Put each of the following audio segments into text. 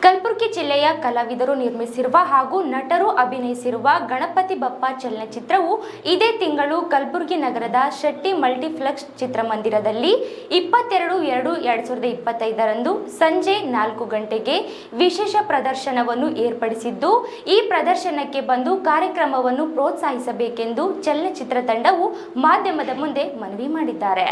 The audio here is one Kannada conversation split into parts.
ಕಲಬುರಗಿ ಜಿಲ್ಲೆಯ ಕಲಾವಿದರು ನಿರ್ಮಿಸಿರುವ ಹಾಗೂ ನಟರು ಅಭಿನಯಿಸಿರುವ ಗಣಪತಿ ಬಪ್ಪ ಚಲನಚಿತ್ರವು ಇದೇ ತಿಂಗಳು ಕಲಬುರಗಿ ನಗರದ ಶೆಟ್ಟಿ ಮಲ್ಟಿಪ್ಲೆಕ್ಸ್ ಚಿತ್ರಮಂದಿರದಲ್ಲಿ 22/2/2025ರಂದು ಸಂಜೆ 4 ಗಂಟೆಗೆ ವಿಶೇಷ ಪ್ರದರ್ಶನವನ್ನು ಏರ್ಪಡಿಸಿದ್ದು, ಈ ಪ್ರದರ್ಶನಕ್ಕೆ ಬಂದು ಕಾರ್ಯಕ್ರಮವನ್ನು ಪ್ರೋತ್ಸಾಹಿಸಬೇಕೆಂದು ಚಲನಚಿತ್ರ ತಂಡವು ಮಾಧ್ಯಮದ ಮುಂದೆ ಮನವಿ ಮಾಡಿದ್ದಾರೆ.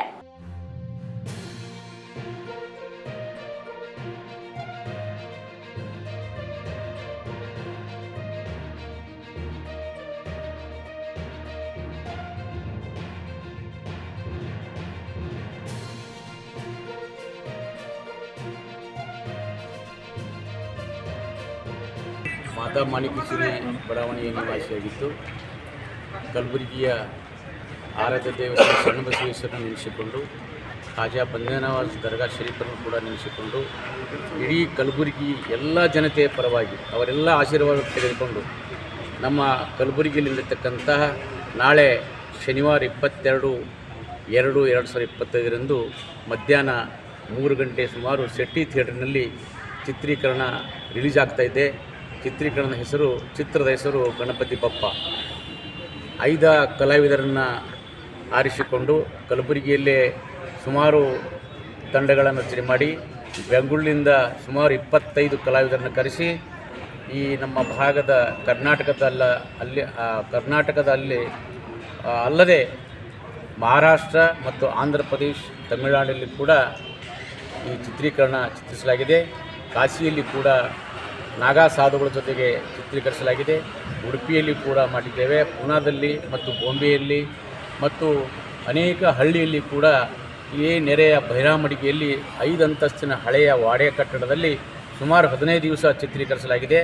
ಮಾತಾ ಮಾಣಿಕೇಶ್ವರಿ ಬಡಾವಣೆಯ ನಿವಾಸಿಯಾಗಿದ್ದು, ಕಲಬುರಗಿಯ ಆರಾಧ್ಯ ದೇವಸ್ಥಾನ ಶರಣಬಸವೇಶ್ವರನ್ನು ನೆನೆಸಿಕೊಂಡು, ಖಾಜಾ ಬಂದೇನವಾಜ್ ದರ್ಗಾ ಶರೀಫರನ್ನು ಕೂಡ ನೆನೆಸಿಕೊಂಡು, ಇಡೀ ಕಲಬುರಗಿ ಎಲ್ಲ ಜನತೆಯ ಪರವಾಗಿ ಅವರೆಲ್ಲ ಆಶೀರ್ವಾದ ತೆಗೆದುಕೊಂಡು ನಮ್ಮ ಕಲಬುರಗಿಯಲ್ಲಿರತಕ್ಕಂತಹ ನಾಳೆ ಶನಿವಾರ 22/2/2025ರಂದು ಮಧ್ಯಾಹ್ನ 3 ಗಂಟೆ ಸುಮಾರು ಶೆಟ್ಟಿ ಥಿಯೇಟರ್ನಲ್ಲಿ ಚಿತ್ರೀಕರಣ ರಿಲೀಸ್ ಆಗ್ತಾಯಿದೆ. ಚಿತ್ರೀಕರಣದ ಚಿತ್ರದ ಹೆಸರು ಗಣಪತಿ ಬಪ್ಪ. 5 ಕಲಾವಿದರನ್ನು ಆರಿಸಿಕೊಂಡು ಕಲಬುರಗಿಯಲ್ಲೇ ಸುಮಾರು ತಂಡಗಳನ್ನು ರಚನೆ ಮಾಡಿ, ಬೆಂಗಳೂರಿನಿಂದ ಸುಮಾರು 25 ಕಲಾವಿದರನ್ನು ಕರೆಸಿ ಈ ನಮ್ಮ ಭಾಗದ ಕರ್ನಾಟಕದಲ್ಲಿ ಅಲ್ಲದೆ ಮಹಾರಾಷ್ಟ್ರ ಮತ್ತು ಆಂಧ್ರ ಪ್ರದೇಶ, ತಮಿಳುನಾಡಲ್ಲಿ ಕೂಡ ಈ ಚಿತ್ರಿಸಲಾಗಿದೆ. ಕಾಶಿಯಲ್ಲಿ ಕೂಡ ನಾಗಾ ಸಾಧುಗಳ ಜೊತೆಗೆ ಚಿತ್ರೀಕರಿಸಲಾಗಿದೆ. ಉಡುಪಿಯಲ್ಲಿ ಕೂಡ ಮಾಡಿದ್ದೇವೆ. ಪೂನಾದಲ್ಲಿ ಮತ್ತು ಬಾಂಬೆಯಲ್ಲಿ ಮತ್ತು ಅನೇಕ ಹಳ್ಳಿಯಲ್ಲಿ ಕೂಡ ಈ ನೆರೆಯ ಬೈರಾಮಡಿಗೆಯಲ್ಲಿ 5 ಅಂತಸ್ತಿನ ಹಳೆಯ ವಾಡೆ ಕಟ್ಟಡದಲ್ಲಿ ಸುಮಾರು 15 ದಿವಸ ಚಿತ್ರೀಕರಿಸಲಾಗಿದೆ.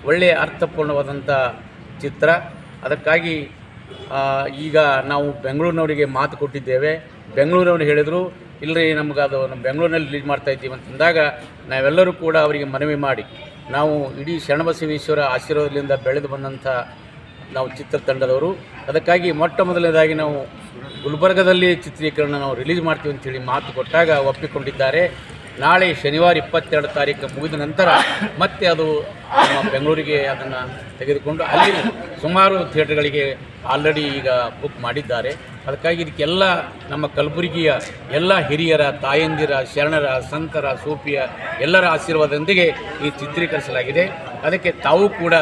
ಒಳ್ಳೆಯ ಅರ್ಥಪೂರ್ಣವಾದಂಥ ಚಿತ್ರ. ಅದಕ್ಕಾಗಿ ಈಗ ನಾವು ಬೆಂಗಳೂರಿನವರಿಗೆ ಮಾತು ಕೊಟ್ಟಿದ್ದೇವೆ. ಬೆಂಗಳೂರಿನವರು ಹೇಳಿದರು, ಇಲ್ಲರಿ ನಮ್ಗೆ ಅದು ನಮ್ಮ ಬೆಂಗಳೂರಿನಲ್ಲಿ ರಿಲೀಸ್ ಮಾಡ್ತಾಯಿದ್ದೀವಿ ಅಂತಂದಾಗ ನಾವೆಲ್ಲರೂ ಕೂಡ ಅವರಿಗೆ ಮನವಿ ಮಾಡಿ, ನಾವು ಇಡೀ ಶರಣಬಸವೇಶ್ವರ ಆಶೀರ್ವಾದದಿಂದ ಬೆಳೆದು ಬಂದಂಥ ನಾವು ಚಿತ್ರತಂಡದವರು. ಅದಕ್ಕಾಗಿ ಮೊಟ್ಟ ಮೊದಲನೇದಾಗಿ ನಾವು ಗುಲ್ಬರ್ಗದಲ್ಲಿ ಚಿತ್ರೀಕರಣ ನಾವು ರಿಲೀಸ್ ಮಾಡ್ತೀವಿ ಅಂಥೇಳಿ ಮಾತು ಕೊಟ್ಟಾಗ ಒಪ್ಪಿಕೊಂಡಿದ್ದಾರೆ. ನಾಳೆ ಶನಿವಾರ 22 ತಾರೀಕು ಮುಗಿದ ನಂತರ ಮತ್ತೆ ಅದು ನಮ್ಮ ಬೆಂಗಳೂರಿಗೆ ಅದನ್ನು ತೆಗೆದುಕೊಂಡು ಅಲ್ಲಿ ಸುಮಾರು ಥಿಯೇಟರ್ಗಳಿಗೆ ಆಲ್ರೆಡಿ ಈಗ ಬುಕ್ ಮಾಡಿದ್ದಾರೆ. ಅದಕ್ಕಾಗಿ ಇದಕ್ಕೆಲ್ಲ ನಮ್ಮ ಕಲಬುರಗಿಯ ಎಲ್ಲ ಹಿರಿಯರ, ತಾಯಂದಿರ, ಶರಣರ, ಸಂತರ, ಸೂಫಿಯ ಎಲ್ಲರ ಆಶೀರ್ವಾದದೊಂದಿಗೆ ಈ ಚಿತ್ರೀಕರಿಸಲಾಗಿದೆ. ಅದಕ್ಕೆ ತಾವು ಕೂಡ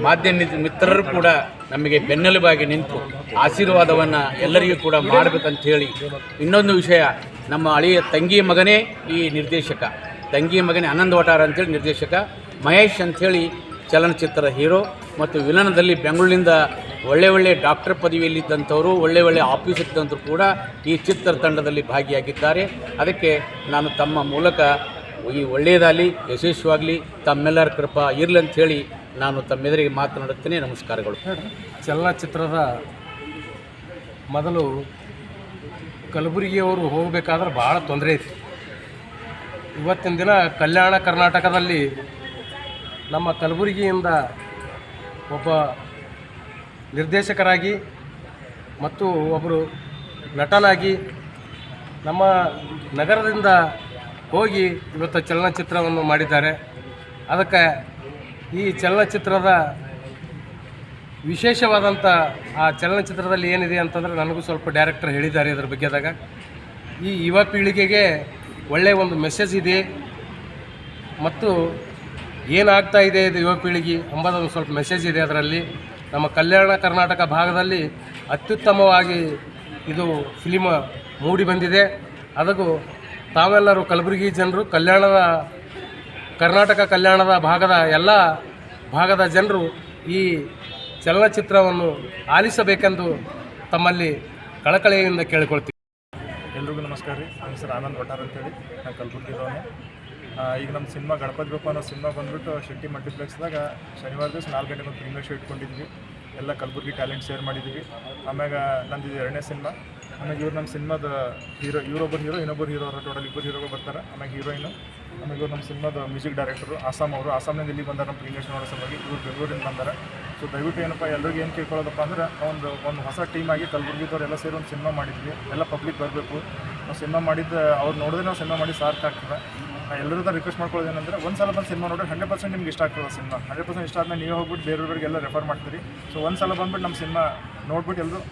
ಮಾಧ್ಯಮ ಮಿತ್ರರು ಕೂಡ ನಮಗೆ ಬೆನ್ನೆಲುಬಾಗಿ ನಿಂತು ಆಶೀರ್ವಾದವನ್ನು ಎಲ್ಲರಿಗೂ ಕೂಡ ಮಾಡಬೇಕಂತ ಹೇಳಿ, ಇನ್ನೊಂದು ವಿಷಯ, ನಮ್ಮ ಹಳೆಯ ತಂಗಿಯ ಮಗನೇ ಈ ನಿರ್ದೇಶಕ, ತಂಗಿಯ ಮಗನೇ ಆನಂದ್ ವಟಾರ್ ಅಂಥೇಳಿ ನಿರ್ದೇಶಕ, ಮಹೇಶ್ ಅಂಥೇಳಿ ಚಲನಚಿತ್ರದ ಹೀರೋ ಮತ್ತು ವಿಲನದಲ್ಲಿ ಬೆಂಗಳೂರಿನಿಂದ ಒಳ್ಳೆ ಡಾಕ್ಟರ್ ಪದವಿಯಲ್ಲಿದ್ದಂಥವರು, ಒಳ್ಳೆ ಆಫೀಸ್ ಇದ್ದಂಥವ್ರು ಕೂಡ ಈ ಚಿತ್ರತಂಡದಲ್ಲಿ ಭಾಗಿಯಾಗಿದ್ದಾರೆ. ಅದಕ್ಕೆ ನಾನು ತಮ್ಮ ಮೂಲಕ ಈ ಒಳ್ಳೆಯದಾಗಲಿ, ಯಶಸ್ವಿಯಾಗಲಿ, ತಮ್ಮೆಲ್ಲರ ಕೃಪಾ ಇರಲಿ ಅಂಥೇಳಿ ನಾನು ತಮ್ಮೆದುರಿಗೆ ಮಾತನಾಡುತ್ತೇನೆ. ನಮಸ್ಕಾರಗಳು. ಚಲನಚಿತ್ರದ ಮೊದಲು ಕಲಬುರಗಿಯವರು ಹೋಗಬೇಕಾದ್ರೆ ಭಾಳ ತೊಂದರೆ ಐತಿ. ಇವತ್ತಿನ ದಿನ ಕಲ್ಯಾಣ ಕರ್ನಾಟಕದಲ್ಲಿ ನಮ್ಮ ಕಲಬುರಗಿಯಿಂದ ಒಬ್ಬ ನಿರ್ದೇಶಕರಾಗಿ ಮತ್ತು ಒಬ್ಬರು ನಟನಾಗಿ ನಮ್ಮ ನಗರದಿಂದ ಹೋಗಿ ಇವತ್ತು ಚಲನಚಿತ್ರವನ್ನು ಮಾಡಿದ್ದಾರೆ. ಅದಕ್ಕೆ ಈ ಚಲನಚಿತ್ರದ ವಿಶೇಷವಾದಂಥ ಆ ಚಲನಚಿತ್ರದಲ್ಲಿ ಏನಿದೆ ಅಂತಂದರೆ ನನಗೂ ಸ್ವಲ್ಪ ಡೈರೆಕ್ಟರ್ ಹೇಳಿದ್ದಾರೆ ಇದರ ಬಗ್ಗೆದಾಗ. ಈ ಯುವ ಪೀಳಿಗೆಗೆ ಒಳ್ಳೆಯ ಒಂದು ಮೆಸೇಜ್ ಇದೆ ಮತ್ತು ಏನಾಗ್ತಾ ಇದೆ ಇದು ಯುವ ಪೀಳಿಗೆ ಎಂಬುದೊಂದು ಸ್ವಲ್ಪ ಮೆಸೇಜ್ ಇದೆ ಅದರಲ್ಲಿ. ನಮ್ಮ ಕಲ್ಯಾಣ ಕರ್ನಾಟಕ ಭಾಗದಲ್ಲಿ ಅತ್ಯುತ್ತಮವಾಗಿ ಇದು ಫಿಲಿಮ್ ಮೂಡಿ ಬಂದಿದೆ. ಅದಕ್ಕೂ ತಾವೆಲ್ಲರೂ ಕಲಬುರಗಿ ಜನರು, ಕರ್ನಾಟಕ ಕಲ್ಯಾಣದ ಭಾಗದ ಎಲ್ಲ ಭಾಗದ ಜನರು ಈ ಚಲನಚಿತ್ರವನ್ನು ಆಲಿಸಬೇಕೆಂದು ತಮ್ಮಲ್ಲಿ ಕಳಕಳಿಯಿಂದ ಕೇಳಿಕೊಳ್ತೀವಿ. ಎಲ್ರಿಗೂ ನಮಸ್ಕಾರ ರೀ. ನನ್ನ ಹೆಸರು ಆನಂದ್ ವಟಾರ್ ಅಂತೇಳಿ, ನಾನು ಕಲಬುರಗಿದವನು. ಈಗ ನಮ್ಮ ಸಿನಿಮಾ ಗಣಪತಿ ಬಪ್ಪ ಅನ್ನೋ ಸಿನಿಮಾ ಬಂದುಬಿಟ್ಟು ಶೆಟ್ಟಿ ಮಲ್ಟಿಪ್ಲೆಕ್ಸ್ದಾಗ ಶನಿವಾರ ದಿವಸ 4 ಗಂಟೆಗೆ ಒಂದು ಪ್ರೀಮಿಯರ್ ಶೋ ಇಟ್ಕೊಂಡಿದ್ವಿ. ಎಲ್ಲ ಕಲಬುರಗಿ ಟ್ಯಾಲೆಂಟ್ ಶೇರ್ ಮಾಡಿದ್ದೀವಿ. ಆಮ್ಯಾಗ ನಂದು 2ನೇ ಸಿನಿಮಾ. ಆಮೇಲೆ ಇವ್ರು ನಮ್ಮ ಸಿನಿಮಾದ ಇವರೊಬ್ಬರು ಹೀರೋ, ಇನ್ನೊಬ್ಬರು ಹೀರೋ ಅವರ ಟೋಟಲ್ 2 ಹೀರೋಗಳು ಬರ್ತಾರೆ. ಆಮೇಲೆ ಹೀರೋಯಿನು, ಆಮೇಲೆ ಇವ್ರು ನಮ್ಮ ಸಿನಿಮಾದ ಮ್ಯೂಸಿಕ್ ಡೈರೆಕ್ಟರು ಆಸಾಮ್ನಿಂದ ಇಲ್ಲಿ ಬಂದಾರೆ ನಮ್ಮ ಪ್ರೀಮಿಯರ್ ಶೋ ನೋಡೋ ಸಲುವಾಗಿ. ಇವ್ರು ಬೆಂಗಳೂರಿಂದ ಬಂದಾರೆ. ಸೊ ದಯವಿಟ್ಟು ಏನಪ್ಪ ಎಲ್ಲರಿಗೂ ಏನು ಕೇಳ್ಕೊಳ್ಳೋದಪ್ಪ ಅಂದ್ರೆ, ಒಂದು ಹೊಸ ಟೀಮಾಗಿ ಕಲಬುರಗಿದವ್ರು ಎಲ್ಲ ಸೇರಿ ಒಂದು ಸಿನಿಮಾ ಮಾಡಿದ್ವಿ. ಎಲ್ಲ ಪಬ್ಲಿಕ್ ಬರಬೇಕು. ನಾವು ಸಿನಿಮಾ ಮಾಡಿದ್ದು ಅವ್ರು ನೋಡಿದ್ರೆ ನಾವು ಸಿನಿಮಾ ಮಾಡಿ ಸಾರ್ಥಕ ಆಗ್ತದೆ. ಎಲ್ಲರೂ ರಿಕ್ವೆಸ್ಟ್ ಮಾಡ್ಕೊಳ್ಳೋದು ಏನಂದರೆ ಒಂದು ಸಲ ಬಂದು ಸಿನಿಮಾ ನೋಡಿದ್ರೆ 100% ನಿಮ್ಗೆ ಇಷ್ಟ ಆಗ್ತದೆ ಸಿನಿಮಾ. 100% ಇಷ್ಟ ಆದಮೇಲೆ ನೀವು ಹೋಗ್ಬಿಟ್ಟು ಬೇರೆಯವರಿಗೆಲ್ಲ ರೆಫರ್ ಮಾಡ್ತೀರಿ. ಸೊ ಒಂದು ಸಲ ಬಂದ್ಬಿಟ್ಟು ನಮ್ಮ ಸಿನಿಮಾ ನೋಡ್ಬಿಟ್ಟು ಎಲ್ಲರೂ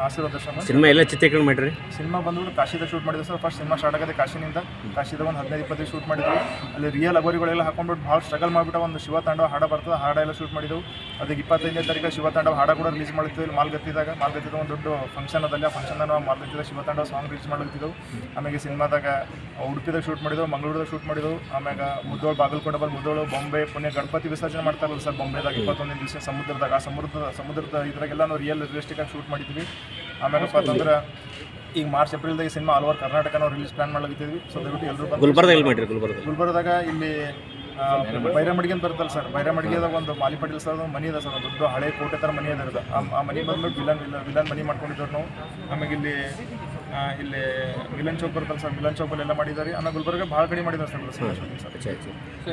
ಆಶೀರ್ವಾದ ದರ್ಶನ. ಸಿನಿಮಾ ಎಲ್ಲ ಚಿತ್ರೀಕರಣ ಮಾಡಿರಿ? ಸಿನಿಮಾ ಬಂದ್ಬಿಟ್ಟು ಕಾಶಿದ ಶೂಟ್ ಮಾಡಿದ್ವಿ ಸರ್. ಫಸ್ಟ್ ಸಿನಿಮಾ ಸ್ಟಾರ್ಟ್ ಆಗಿದೆ ಕಾಶಿನಿಂದ. ಕಾಶಿದ ಒಂದು 15-20 ಶೂಟ್ ಮಾಡಿದ್ವಿ. ಅಲ್ಲಿ ರಿಯಲ್ ಅಗೋರಿಗಳೆಲ್ಲ ಹಾಕೊಂಡ್ಬಿಟ್ಟು ಭಾಳ ಸ್ಟ್ರಗಲ್ ಮಾಡಿಬಿಟ್ಟು ಒಂದು ಶಿವತಾಂಡವ ಹಾಡ ಬರ್ತದೆ, ಹಾಡೆಲ್ಲ ಶೂಟ್ ಮಾಡಿದೆವು. ಅದಕ್ಕೆ 25ನೇ ತಾರೀಕು ಶಿವತಾಂಡವ ಹಾಡ ಕೂಡ ರಿಲೀಸ್ ಮಾಡ್ತಿದ್ವಿ ಮಾಲ್ಗತ್ತಿದಾಗ ಒಂದು ದೊಡ್ಡ ಫಂಕ್ಷನ್ ಅದಲ್ಲಿ. ಆ ಫಂಕ್ಷನ್ ನಾವು ಮಾಲ್ಗತ್ತಿದಾಗ ಶಿವತಾಂಡವ ಸಾಂಗ್ ರಿಲೀಸ್ ಮಾಡ್ತಿದ್ದೆವು. ಆಮೇಲೆ ಸಿನಿಮಾದಾಗ ಉಡುಪಿದಾಗ ಶೂಟ್ ಮಾಡಿದೆವು, ಮಂಗಳೂರದಾಗ ಶೂಟ್ ಮಾಡಿದೆವು. ಆಮ್ಯಾಗ ಮುದ್ದೋಳು, ಬಾಗಲಕೋಟೆ, ಮುದ್ದೋಳು, ಬಾಂಬೆ, ಪುಣೆ ಗಣಪತಿ ವಿಸರ್ಜನೆ ಮಾಡ್ತಾರಲ್ಲ ಸರ್ ಬಾಂಬೆದಾಗ 21 ದಿವಸ ಸಮುದ್ರದಾಗ. ಆ ಸಮುದ್ರದ ಇದ್ರಾಗೆಲ್ಲ ನಾವು ರಿಯಲಿಸ್ಟಿಕ್ ಆಗಿ ಶೂಟ್ ಮಾಡಿದ್ವಿ. ಆಮೇಲೆ ಅಂತಂದ್ರೆ ಈಗ ಮಾರ್ಚ್ ಏಪ್ರಿಲ್ದಾಗ ಸಿನಿಮಾ ಆಲ್ ಓವರ್ ಕರ್ನಾಟಕ ನಾವು ರಿಲೀಸ್ ಪ್ಲಾನ್ ಮಾಡ್ಲಿದ್ದೀವಿ. ಸೊ ದಯವಿಟ್ಟು ಎಲ್ಲರೂ ಗುಲ್ಬರ್ಗದಾಗ ಇಲ್ಲಿ ಬೈರಮಡಿಗೆ ಅಂತ ಬರುತ್ತಲ್ಲ ಸರ್, ಬೈರಮಡಿಗೆದಾಗ ಒಂದು ಮಾಲಿ ಪಾಟೀಲ್ ಸರ್ ಒಂದು ಮನಿ ಇದೆ ಸರ್, ಒಂದು ದೊಡ್ಡ ಹಳೆ ಕೋಟೆ ಥರ ಮನಿ ಅದ. ಆ ಮನಿ ಬಂದ್ಬಿಟ್ಟು ವಿಲನ್ ಮನಿ ಮಾಡ್ಕೊಂಡಿದ್ದವ್ರು ನಾವು. ಆಮೇಲೆ ಇಲ್ಲಿ ಮಿಲನ್ ಚೌಕ್ ಬರುತ್ತಲ್ಲ ಸರ್, ಮಿಲನ್ ಚೌಕಲ್ಲಿ ಎಲ್ಲ ಮಾಡಿದ್ದಾರೆ. ಆಮೇಲೆ ಗುಲ್ಬರ್ಗ ಭಾಳ ಕಡೆ ಮಾಡಿದ್ದಾರೆ ಸರ್ ಶೂಟಿಂಗ್ ಸರ್.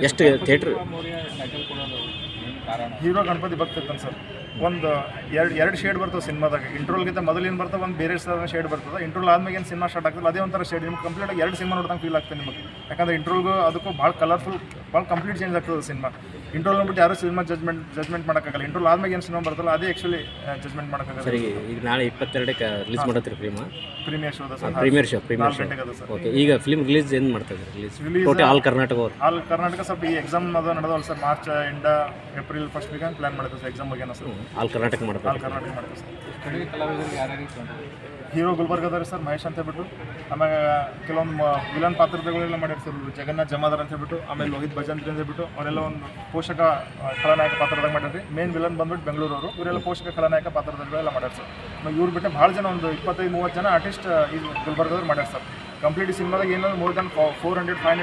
ಎಷ್ಟು ಥಿಯೇಟ್ರ್? ಹೀರೋ ಗಣಪತಿ ಭಕ್ತ ಇರ್ತಾನೆ ಸರ್. ಒಂದು ಎರಡು ಶೇಡ್ ಬರ್ತವೆ ಸಿನಿಮಾದಾಗ. ಇಂಟ್ರೋಲ್ಗಿಂತ ಮೊದಲು ಏನು ಬರ್ತವೆ, ಒಂದು ಬೇರೆ ಶೇಡ್ ಬರ್ತದೆ. ಇಂಟ್ರೋಲ್ ಆದ್ಮೇಲೆ ಏನು ಸಿನಿಮಾ ಸ್ಟಾರ್ಟ್ ಆಗ್ತದೆ ಅದೇ ಒಂಥರ ಶೇಡ್. ನಿಮ್ಗೆ ಕಂಪ್ಲೀಟಾಗಿ 2 ಸಿನಿಮಾ ನೋಡ್ದಂಗೆ ಫೀಲ್ ಆಗ್ತದೆ ನಿಮಗೆ. ಯಾಕಂದರೆ ಇಂಟ್ರೋಲ್ಗೂ ಅದಕ್ಕೂ ಭಾಳ ಕಲರ್ಫುಲ್, ಭಾಳ ಕಂಪ್ಲೀಟ್ ಚೇಂಜ್ ಆಗ್ತದೆ ಸಿನಿಮಾ. ಇಂಟ್ರೋಲ್ ನೋಡ್ಬಿಟ್ಟು ಯಾರು ಸಿನಿಮಾ ಜಜ್ಮೆಂಟ್ ಮಾಡೋಕ್ಕಾಗಲ್ಲ. ಇಂಟ್ರೋಲ್ ಆದ್ಮೇಲೆ ಏನು ಸಿನಿಮಾ ಬರ್ತಲ್ಲ ಅದೇ ಆ್ಯಕ್ಚುಲಿ ಜಜ್ಮೆಂಟ್ ಮಾಡೋಕ್ಕಾಗಲ್ಲ. ಸರಿ, ಈಗ ನಾಳೆ 22ಕ್ಕೆ ರಿಲೀಸ್ ಮಾಡತ್ತೀರಿ film? Premiere show sir, premiere show 4 ಗಂಟೆಗೆ ಅದ ಸರ್. ಓಕೆ, ಈಗ ಫಿಲ್ಮ್ ರಿಲೀಸ್ ಏನು ಮಾಡ್ತಾ ಇದ್ದಾರೆ? ರಿಲೀಸ್ ಟೋಟಲ್ ಆಲ್ ಕರ್ನಾಟಕ ಸ್ವಲ್ಪ ಈ ಎಕ್ಸಾಮ್ ಅದು ನಡೆದವಲ್ಲ ಸರ್, ಮಾರ್ಚ್ ಎಂಡ ಏಪ್ರಿಲ್ ಫಸ್ಟ್ ವೀಕ್ ಪ್ಲಾನ್ ಮಾಡಿದ್ವಿ ಸರ್. ಎಕ್ಸಾಮ್ ಹೋಗ್ಯಾನ ಸರ್. ಆಲ್ ಕರ್ನಾಟಕ ಮಾಡ್ತಾರೆ. ಹೀರೋ ಗುಲ್ಬರ್ಗದವ್ರಿ ಸರ್, ಮಹೇಶ್ ಅಂತ ಹೇಳ್ಬಿಟ್ಟು. ಆಮೇಲೆ ಕೆಲವೊಂದು ವಿಲನ್ ಪಾತ್ರಗಳೆಲ್ಲ ಮಾಡ್ಯಾರ ಸರ್, ಜಗನ್ನಾಥ್ ಜಮಾದಾರ್ ಅಂತ ಹೇಳ್ಬಿಟ್ಟು. ಆಮೇಲೆ ಲೋಹಿತ್ ಭಜಂತ್ರಿ ಅಂತ ಹೇಳ್ಬಿಟ್ಟು ಅವರೆಲ್ಲ ಒಂದು ಪೋಷಕ ಖಳನಾಯಕ ಪಾತ್ರದಾಗ ಮಾಡ್ಯಾರ್ರಿ. ಮೇನ್ ವಿಲನ್ ಬಂದ್ಬಿಟ್ಟು ಬೆಂಗಳೂರವರು. ಇವರೆಲ್ಲ ಪೋಷಕ ಖಳನಾಯಕ ಪಾತ್ರದಗಳೆಲ್ಲ ಮಾಡ್ಯಾರ ಸರ್. ಇವ್ರು ಬಿಟ್ಟು ಭಾಳ ಜನ ಒಂದು 25-30 ಜನ ಆರ್ಟಿಸ್ಟ್ ಈ ಗುಲ್ಬರ್ಗದವ್ರು ಮಾಡ್ಯಾರ ಸರ್. ಕಂಪ್ಲೀಟ್ ಸಿನಿಮಾದಾಗ ಏನಾದ್ರು ಮೋರ್ ದನ್ 400-500